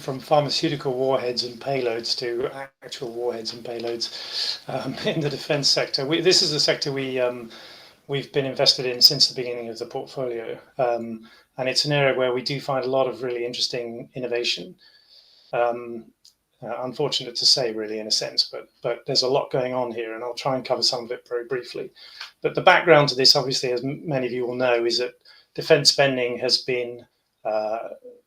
from pharmaceutical warheads and payloads to actual warheads and payloads in the defense sector. This is a sector we've been invested in since the beginning of the portfolio. And it's an area where we do find a lot of really interesting innovation. Unfortunate to say, really, in a sense, but there's a lot going on here, and I'll try and cover some of it very briefly. But the background to this, obviously, as many of you will know, is that defense spending has been,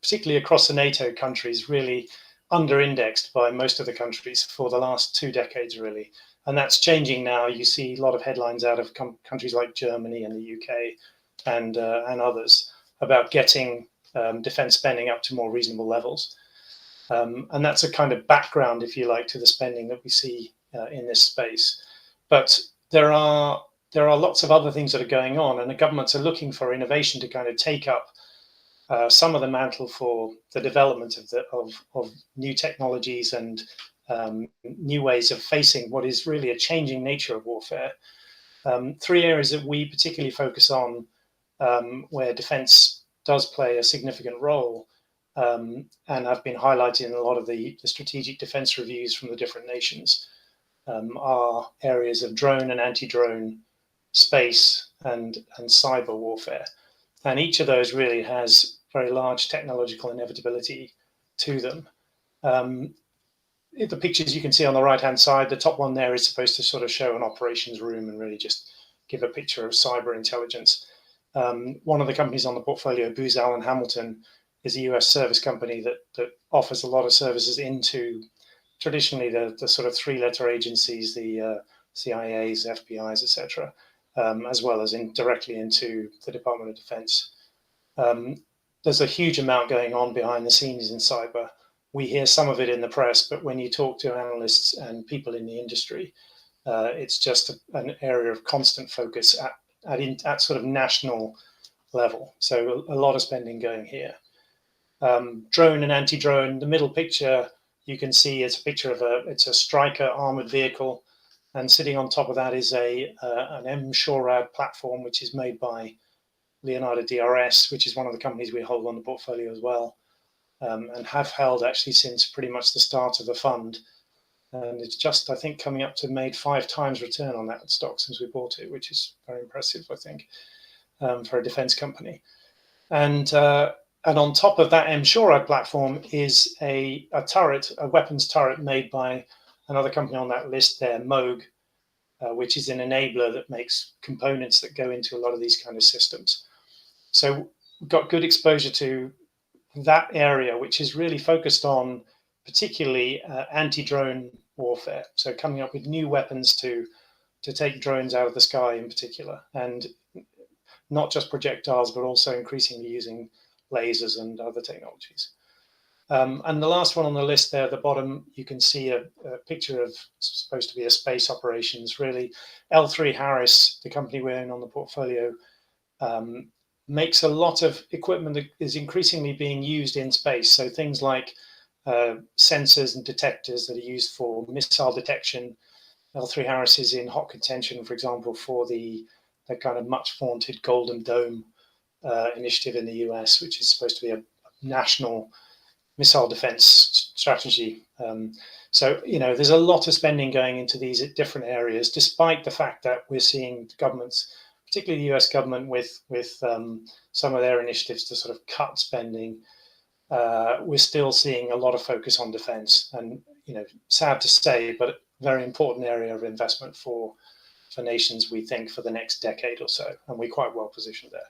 particularly across the NATO countries, really under-indexed by most of the countries for the last 2 decades, really. And that's changing now. You see a lot of headlines out of countries like Germany and the UK and others about getting defense spending up to more reasonable levels. And that's a kind of background, if you like, to the spending that we see in this space. But there are lots of other things that are going on, and the governments are looking for innovation to kind of take up some of the mantle for the development of new technologies and new ways of facing what is really a changing nature of warfare. 3 areas that we particularly focus on where defense does play a significant role, and have been highlighted in a lot of the strategic defense reviews from the different nations, are areas of drone and anti-drone, space and cyber warfare. And each of those really has very large technological inevitability to them. The pictures you can see on the right-hand side, the top one there is supposed to sort of show an operations room and really just give a picture of cyber intelligence. One of the companies on the portfolio, Booz Allen Hamilton, is a US service company that offers a lot of services into traditionally the sort of 3-letter agencies, the CIAs, FBIs, etc., as well as directly into the Department of Defense. There's a huge amount going on behind the scenes in cyber. We hear some of it in the press, but when you talk to analysts and people in the industry, it's just an area of constant focus at sort of national level. So a lot of spending going here. Drone and anti-drone, the middle picture you can see it's a picture of it's a Stryker armored vehicle, and sitting on top of that is an M-SHORAD platform, which is made by Leonardo DRS, which is one of the companies we hold on the portfolio as well, and have held actually since pretty much the start of the fund. And it's just, I think, coming up to made 5 times return on that stock since we bought it, which is very impressive, I think, for a defense company. And on top of that M-SHORAD platform is a turret, a weapons turret made by another company on that list there, Moog, which is an enabler that makes components that go into a lot of these kind of systems. So we've got good exposure to that area, which is really focused on particularly anti-drone warfare. So coming up with new weapons to take drones out of the sky in particular, and not just projectiles, but also increasingly using lasers and other technologies. And the last one on the list there at the bottom, you can see a picture of supposed to be a space operations. Really, L3Harris, the company we own on the portfolio, makes a lot of equipment that is increasingly being used in space. So things like sensors and detectors that are used for missile detection. L3Harris is in hot contention, for example, for the kind of much vaunted Golden Dome initiative in the US, which is supposed to be a national missile defense strategy. So, you know, there's a lot of spending going into these different areas, despite the fact that we're seeing governments, particularly the US government, with some of their initiatives to sort of cut spending. We're still seeing a lot of focus on defense, and, you know, sad to say, but a very important area of investment for nations, we think, for the next decade or so, and we're quite well positioned there.